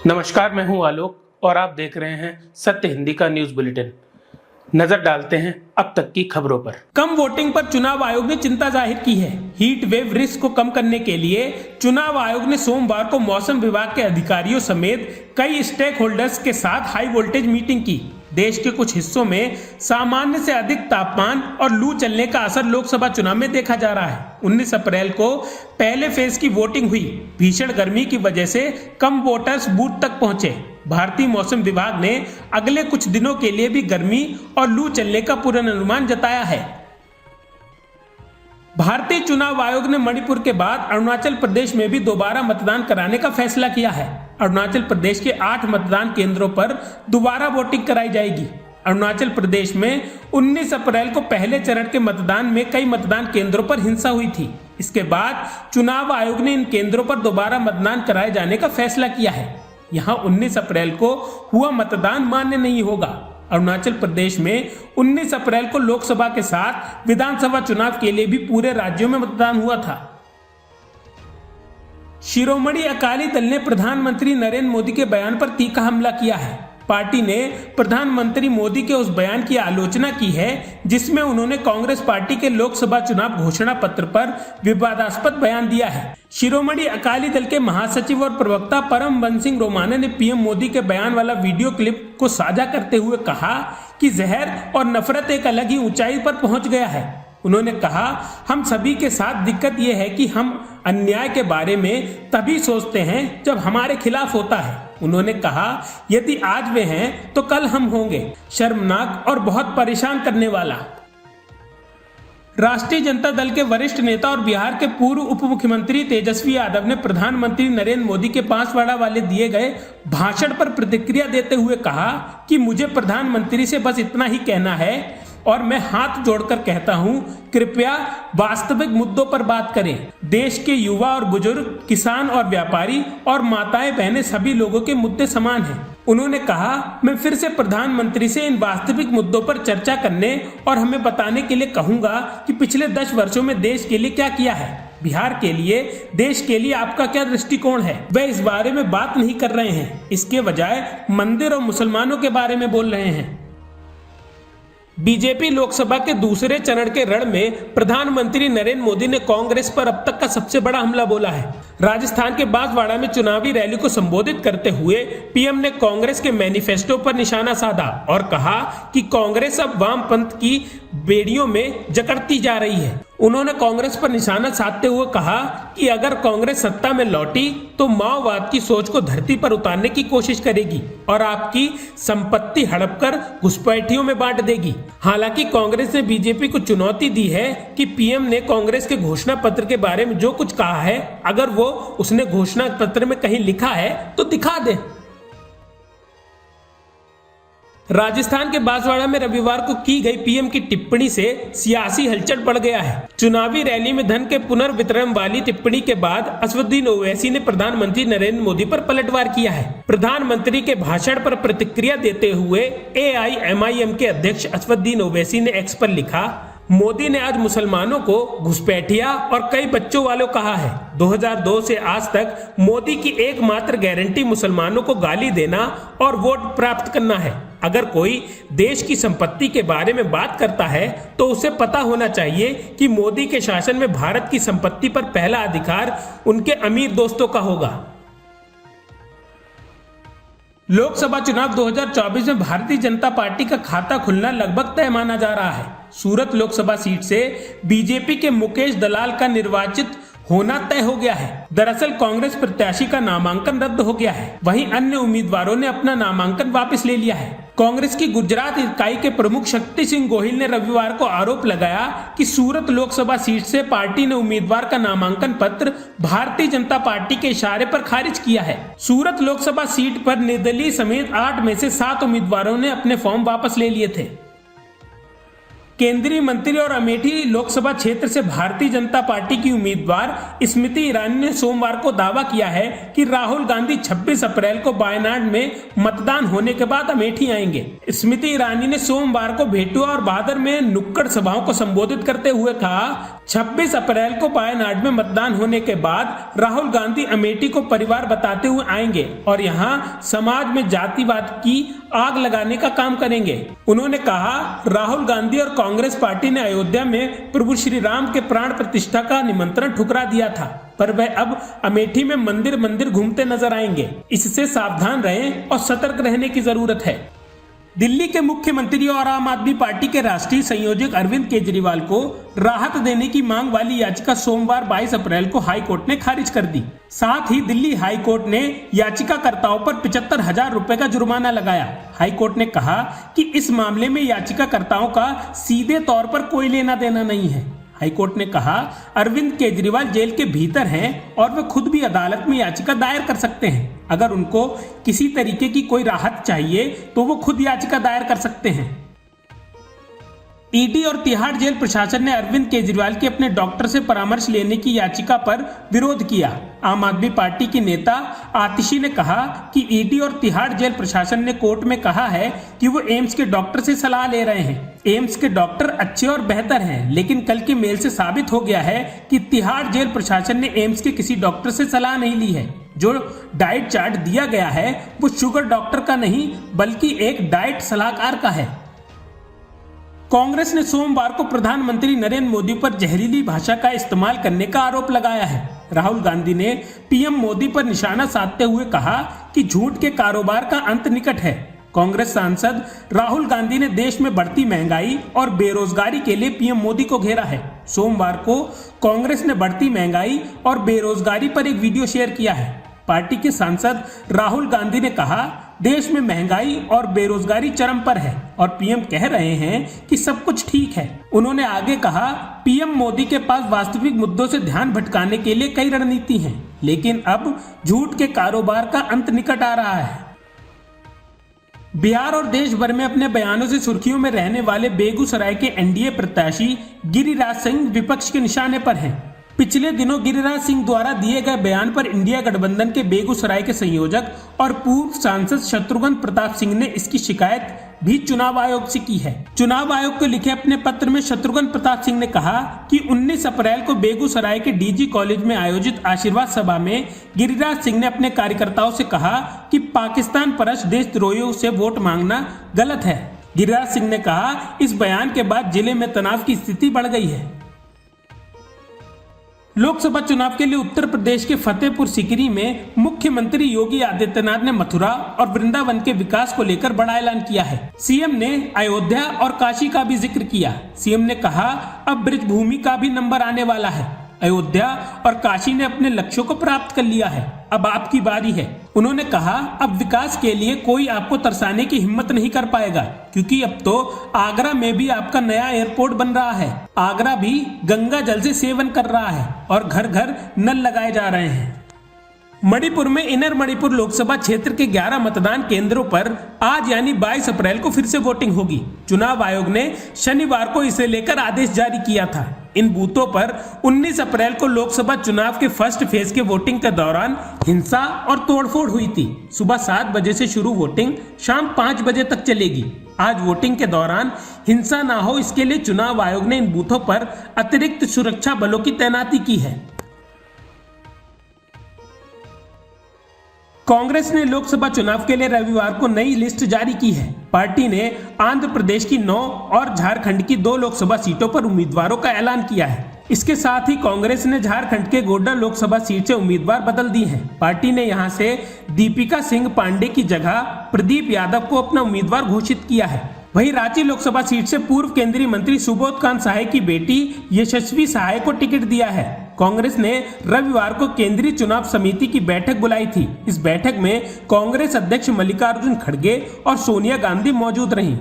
नमस्कार, मैं हूं आलोक और आप देख रहे हैं सत्य हिंदी का न्यूज बुलेटिन। नजर डालते हैं अब तक की खबरों पर। कम वोटिंग पर चुनाव आयोग ने चिंता जाहिर की है। हीट वेव रिस्क को कम करने के लिए चुनाव आयोग ने सोमवार को मौसम विभाग के अधिकारियों समेत कई स्टेक होल्डर्स के साथ हाई वोल्टेज मीटिंग की। देश के कुछ हिस्सों में सामान्य से अधिक तापमान और लू चलने का असर लोकसभा चुनाव में देखा जा रहा है। 19 अप्रैल को पहले फेज की वोटिंग हुई। भीषण गर्मी की वजह से कम वोटर्स बूथ तक पहुंचे। भारतीय मौसम विभाग ने अगले कुछ दिनों के लिए भी गर्मी और लू चलने का पूर्वानुमान जताया है। भारतीय चुनाव आयोग ने मणिपुर के बाद अरुणाचल प्रदेश में भी दोबारा मतदान कराने का फैसला किया है। अरुणाचल प्रदेश के 8 मतदान केंद्रों पर दोबारा वोटिंग कराई जाएगी। अरुणाचल प्रदेश में 19 अप्रैल को पहले चरण के मतदान में कई मतदान केंद्रों पर हिंसा हुई थी। इसके बाद चुनाव आयोग ने इन केंद्रों पर दोबारा मतदान कराए जाने का फैसला किया है। यहाँ 19 अप्रैल को हुआ मतदान मान्य नहीं होगा। अरुणाचल प्रदेश में 19 अप्रैल को लोकसभा के साथ विधानसभा चुनाव के लिए भी पूरे राज्यों में मतदान हुआ था। शिरोमणि अकाली दल ने प्रधानमंत्री नरेंद्र मोदी के बयान पर तीखा हमला किया है। पार्टी ने प्रधानमंत्री मोदी के उस बयान की आलोचना की है जिसमें उन्होंने कांग्रेस पार्टी के लोकसभा चुनाव घोषणा पत्र पर विवादास्पद बयान दिया है। शिरोमणि अकाली दल के महासचिव और प्रवक्ता परमबंस सिंह रोमाना ने पीएम मोदी के बयान वाला वीडियो क्लिप को साझा करते हुए कहा कि जहर और नफरत एक अलग ही ऊंचाई पर पहुंच गया है। उन्होंने कहा, हम सभी के साथ दिक्कत यह है कि हम अन्याय के बारे में तभी सोचते हैं जब हमारे खिलाफ होता है। उन्होंने कहा, यदि आज वे हैं तो कल हम होंगे। शर्मनाक और बहुत परेशान करने वाला। राष्ट्रीय जनता दल के वरिष्ठ नेता और बिहार के पूर्व उप मुख्यमंत्री तेजस्वी यादव ने प्रधानमंत्री नरेंद्र मोदी के बांसवाड़ा वाले दिए गए भाषण पर प्रतिक्रिया देते हुए कहा कि मुझे प्रधानमंत्री से बस इतना ही कहना है और मैं हाथ जोड़कर कहता हूं, कृपया वास्तविक मुद्दों पर बात करें। देश के युवा और बुजुर्ग, किसान और व्यापारी और माताएं बहनें सभी लोगों के मुद्दे समान हैं। उन्होंने कहा, मैं फिर से प्रधानमंत्री से इन वास्तविक मुद्दों पर चर्चा करने और हमें बताने के लिए कहूंगा कि पिछले 10 वर्षों में देश के लिए क्या किया है। बिहार के लिए, देश के लिए आपका क्या दृष्टिकोण है। वे इस बारे में बात नहीं कर रहे हैं, इसके बजाय मंदिर और मुसलमानों के बारे में बोल रहे हैं। बीजेपी लोकसभा के दूसरे चरण के रण में प्रधानमंत्री नरेंद्र मोदी ने कांग्रेस पर अब तक का सबसे बड़ा हमला बोला है। राजस्थान के बांसवाड़ा में चुनावी रैली को संबोधित करते हुए पीएम ने कांग्रेस के मैनिफेस्टो पर निशाना साधा और कहा कि कांग्रेस अब वामपंथ की बेड़ियों में जकड़ती जा रही है। उन्होंने कांग्रेस पर निशाना साधते हुए कहा कि अगर कांग्रेस सत्ता में लौटी तो माओवाद की सोच को धरती पर उतारने की कोशिश करेगी और आपकी संपत्ति हड़प कर घुसपैठियों में बांट देगी। हालांकि कांग्रेस ने बीजेपी को चुनौती दी है कि पीएम ने कांग्रेस के घोषणा पत्र के बारे में जो कुछ कहा है, अगर वो उसने घोषणा पत्र में कहीं लिखा है तो दिखा दे। राजस्थान के बांसवाड़ा में रविवार को की गई पीएम की टिप्पणी से सियासी हलचल बढ़ गया है। चुनावी रैली में धन के पुनर्वितरण वाली टिप्पणी के बाद असदुद्दीन ओवैसी ने प्रधानमंत्री नरेंद्र मोदी पर पलटवार किया है। प्रधानमंत्री के भाषण पर प्रतिक्रिया देते हुए एआईएमआईएम के अध्यक्ष असदुद्दीन ओवैसी ने एक्स पर लिखा, मोदी ने आज मुसलमानों को घुसपैठिया और कई बच्चों वालों कहा है। 2002 से आज तक मोदी की एकमात्र गारंटी मुसलमानों को गाली देना और वोट प्राप्त करना है। अगर कोई देश की संपत्ति के बारे में बात करता है तो उसे पता होना चाहिए कि मोदी के शासन में भारत की संपत्ति पर पहला अधिकार उनके अमीर दोस्तों का होगा। लोकसभा चुनाव 2024 में भारतीय जनता पार्टी का खाता खुलना लगभग तय माना जा रहा है। सूरत लोकसभा सीट से बीजेपी के मुकेश दलाल का निर्वाचित होना तय हो गया है। दरअसल कांग्रेस प्रत्याशी का नामांकन रद्द हो गया है, वहीं अन्य उम्मीदवारों ने अपना नामांकन वापस ले लिया है। कांग्रेस की गुजरात इकाई के प्रमुख शक्ति सिंह गोहिल ने रविवार को आरोप लगाया कि सूरत लोकसभा सीट से पार्टी ने उम्मीदवार का नामांकन पत्र भारतीय जनता पार्टी के इशारे पर खारिज किया है। सूरत लोकसभा सीट पर निर्दलीय समेत 8 में से 7 उम्मीदवारों ने अपने फॉर्म वापस ले लिए थे। केंद्रीय मंत्री और अमेठी लोकसभा क्षेत्र से भारतीय जनता पार्टी की उम्मीदवार स्मृति ईरानी ने सोमवार को दावा किया है कि राहुल गांधी 26 अप्रैल को वायनाड में मतदान होने के बाद अमेठी आएंगे। स्मृति ईरानी ने सोमवार को भेटुआ और बादर में नुक्कड़ सभाओं को संबोधित करते हुए कहा, 26 अप्रैल को वायनाड में मतदान होने के बाद राहुल गांधी अमेठी को परिवार बताते हुए आएंगे और यहां समाज में जातिवाद की आग लगाने का काम करेंगे। उन्होंने कहा, राहुल गांधी और कांग्रेस पार्टी ने अयोध्या में प्रभु श्री राम के प्राण प्रतिष्ठा का निमंत्रण ठुकरा दिया था, पर वह अब अमेठी में मंदिर मंदिर घूमते नजर आएंगे। इससे सावधान रहें और सतर्क रहने की जरूरत है। दिल्ली के मुख्यमंत्री और आम आदमी पार्टी के राष्ट्रीय संयोजक अरविंद केजरीवाल को राहत देने की मांग वाली याचिका सोमवार 22 अप्रैल को हाई कोर्ट ने खारिज कर दी। साथ ही दिल्ली हाई कोर्ट ने याचिकाकर्ताओं पर 75,000 रुपए का जुर्माना लगाया। हाई कोर्ट ने कहा कि इस मामले में याचिकाकर्ताओं का सीधे तौर पर कोई लेना देना नहीं है। हाईकोर्ट ने कहा, अरविंद केजरीवाल जेल के भीतर हैं और वे खुद भी अदालत में याचिका दायर कर सकते हैं। अगर उनको किसी तरीके की कोई राहत चाहिए तो वो खुद याचिका दायर कर सकते हैं। ईडी और तिहाड़ जेल प्रशासन ने अरविंद केजरीवाल के अपने डॉक्टर से परामर्श लेने की याचिका पर विरोध किया। आम आदमी पार्टी की नेता आतिशी ने कहा कि ईडी और तिहाड़ जेल प्रशासन ने कोर्ट में कहा है कि वो एम्स के डॉक्टर से सलाह ले रहे हैं। एम्स के डॉक्टर अच्छे और बेहतर हैं, लेकिन कल के मेल से साबित हो गया है कि तिहाड़ जेल प्रशासन ने एम्स के किसी डॉक्टर से सलाह नहीं ली है। जो डाइट चार्ट दिया गया है वो शुगर डॉक्टर का नहीं बल्कि एक डाइट सलाहकार का है। कांग्रेस ने सोमवार को प्रधानमंत्री नरेंद्र मोदी पर जहरीली भाषा का इस्तेमाल करने का आरोप लगाया है। राहुल गांधी ने पीएम मोदी पर निशाना साधते हुए कहा कि झूठ के कारोबार का अंत निकट है। कांग्रेस सांसद राहुल गांधी ने देश में बढ़ती महंगाई और बेरोजगारी के लिए पीएम मोदी को घेरा है। सोमवार को कांग्रेस ने बढ़ती महंगाई और बेरोजगारी पर एक वीडियो शेयर किया है। पार्टी के सांसद राहुल गांधी ने कहा, देश में महंगाई और बेरोजगारी चरम पर है और पीएम कह रहे हैं कि सब कुछ ठीक है। उन्होंने आगे कहा, पीएम मोदी के पास वास्तविक मुद्दों से ध्यान भटकाने के लिए कई रणनीति हैं, लेकिन अब झूठ के कारोबार का अंत निकट आ रहा है। बिहार और देश भर में अपने बयानों से सुर्खियों में रहने वाले बेगूसराय के एनडीए प्रत्याशी गिरिराज सिंह विपक्ष के निशाने पर हैं। पिछले दिनों गिरिराज सिंह द्वारा दिए गए बयान पर इंडिया गठबंधन के बेगूसराय के संयोजक और पूर्व सांसद शत्रुघ्न प्रताप सिंह ने इसकी शिकायत भी चुनाव आयोग से की है। चुनाव आयोग को लिखे अपने पत्र में शत्रुघ्न प्रताप सिंह ने कहा कि 19 अप्रैल को बेगूसराय के डीजी कॉलेज में आयोजित आशीर्वाद सभा में गिरिराज सिंह ने अपने कार्यकर्ताओं से कहा कि पाकिस्तान परस्त देशद्रोहियों से वोट मांगना गलत है। गिरिराज सिंह ने कहा, इस बयान के बाद जिले में तनाव की स्थिति बढ़ गई है। लोकसभा चुनाव के लिए उत्तर प्रदेश के फतेहपुर सीकरी में मुख्यमंत्री योगी आदित्यनाथ ने मथुरा और वृंदावन के विकास को लेकर बड़ा ऐलान किया है। सीएम ने अयोध्या और काशी का भी जिक्र किया। सीएम ने कहा, अब ब्रजभूमि का भी नंबर आने वाला है। अयोध्या और काशी ने अपने लक्ष्यों को प्राप्त कर लिया है, अब आपकी बारी है। उन्होंने कहा, अब विकास के लिए कोई आपको तरसाने की हिम्मत नहीं कर पाएगा, क्योंकि अब तो आगरा में भी आपका नया एयरपोर्ट बन रहा है। आगरा भी गंगा जल से सेवन कर रहा है और घर घर नल लगाए जा रहे हैं। मणिपुर में इनर मणिपुर लोकसभा क्षेत्र के 11 मतदान केंद्रों पर आज यानी 22 अप्रैल को फिर से वोटिंग होगी। चुनाव आयोग ने शनिवार को इसे लेकर आदेश जारी किया था। इन बूथों पर 19 अप्रैल को लोकसभा चुनाव के फर्स्ट फेज के वोटिंग के दौरान हिंसा और तोड़फोड़ हुई थी। सुबह 7 बजे से शुरू वोटिंग शाम 5 बजे तक चलेगी। आज वोटिंग के दौरान हिंसा ना हो, इसके लिए चुनाव आयोग ने इन बूथों पर अतिरिक्त सुरक्षा बलों की तैनाती की है। कांग्रेस ने लोकसभा चुनाव के लिए रविवार को नई लिस्ट जारी की है। पार्टी ने आंध्र प्रदेश की 9 और झारखंड की 2 लोकसभा सीटों पर उम्मीदवारों का ऐलान किया है। इसके साथ ही कांग्रेस ने झारखंड के गोड्डा लोकसभा सीट से उम्मीदवार बदल दी हैं। पार्टी ने यहां से दीपिका सिंह पांडे की जगह प्रदीप यादव को अपना उम्मीदवार घोषित किया है। वहीं रांची लोकसभा सीट से पूर्व केंद्रीय मंत्री सुबोध कांत सहाय की बेटी यशस्वी सहाय को टिकट दिया है। कांग्रेस ने रविवार को केंद्रीय चुनाव समिति की बैठक बुलाई थी। इस बैठक में कांग्रेस अध्यक्ष मल्लिकार्जुन खड़गे और सोनिया गांधी मौजूद रहीं।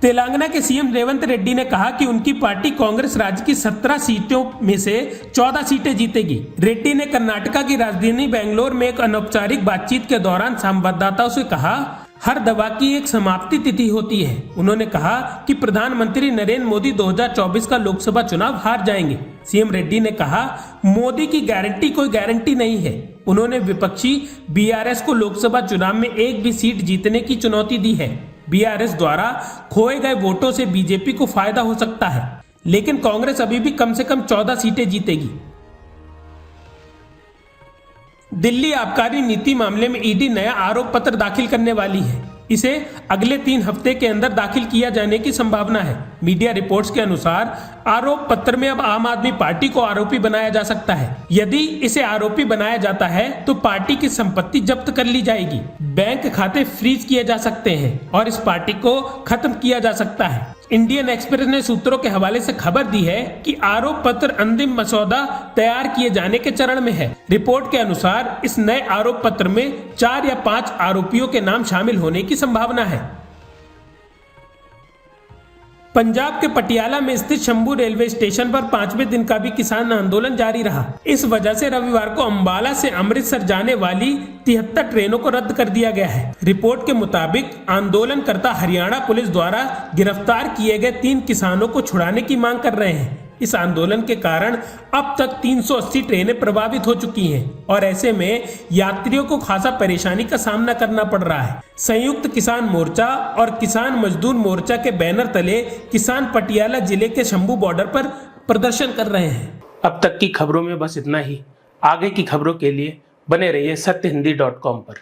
तेलंगाना के सीएम रेवंत रेड्डी ने कहा कि उनकी पार्टी कांग्रेस राज्य की 17 सीटों में से 14 सीटें जीतेगी। रेड्डी ने कर्नाटका की राजधानी बेंगलोर में एक अनौपचारिक बातचीत के दौरान संवाददाताओं से कहा, हर दवा की एक समाप्ति तिथि होती है। उन्होंने कहा कि प्रधानमंत्री नरेंद्र मोदी 2024 का लोकसभा चुनाव हार जाएंगे। सीएम रेड्डी ने कहा, मोदी की गारंटी कोई गारंटी नहीं है। उन्होंने विपक्षी बीआरएस को लोकसभा चुनाव में एक भी सीट जीतने की चुनौती दी है। बीआरएस द्वारा खोए गए वोटों से बीजेपी को फायदा हो सकता है। लेकिन कांग्रेस अभी भी कम से कम 14 सीटें जीतेगी। दिल्ली आबकारी नीति मामले में ईडी नया आरोप पत्र दाखिल करने वाली है। इसे अगले 3 हफ्ते के अंदर दाखिल किया जाने की संभावना है। मीडिया रिपोर्ट्स के अनुसार आरोप पत्र में अब आम आदमी पार्टी को आरोपी बनाया जा सकता है। यदि इसे आरोपी बनाया जाता है तो पार्टी की संपत्ति जब्त कर ली जाएगी, बैंक खाते फ्रीज किए जा सकते हैं और इस पार्टी को खत्म किया जा सकता है। इंडियन एक्सप्रेस ने सूत्रों के हवाले से खबर दी है कि आरोप पत्र अंतिम मसौदा तैयार किए जाने के चरण में है। रिपोर्ट के अनुसार इस नए आरोप पत्र में 4 या 5 आरोपियों के नाम शामिल होने की संभावना है। पंजाब के पटियाला में स्थित शंभू रेलवे स्टेशन पर 5वें दिन का भी किसान आंदोलन जारी रहा। इस वजह से रविवार को अंबाला से अमृतसर जाने वाली 73 ट्रेनों को रद्द कर दिया गया है। रिपोर्ट के मुताबिक आंदोलनकर्ता हरियाणा पुलिस द्वारा गिरफ्तार किए गए 3 किसानों को छुड़ाने की मांग कर रहे हैं। इस आंदोलन के कारण अब तक 380 ट्रेनें प्रभावित हो चुकी हैं और ऐसे में यात्रियों को खासा परेशानी का सामना करना पड़ रहा है। संयुक्त किसान मोर्चा और किसान मजदूर मोर्चा के बैनर तले किसान पटियाला जिले के शंभू बॉर्डर पर प्रदर्शन कर रहे हैं। अब तक की खबरों में बस इतना ही। आगे की खबरों के लिए बने रहिए सत्यहिंदी.com पर।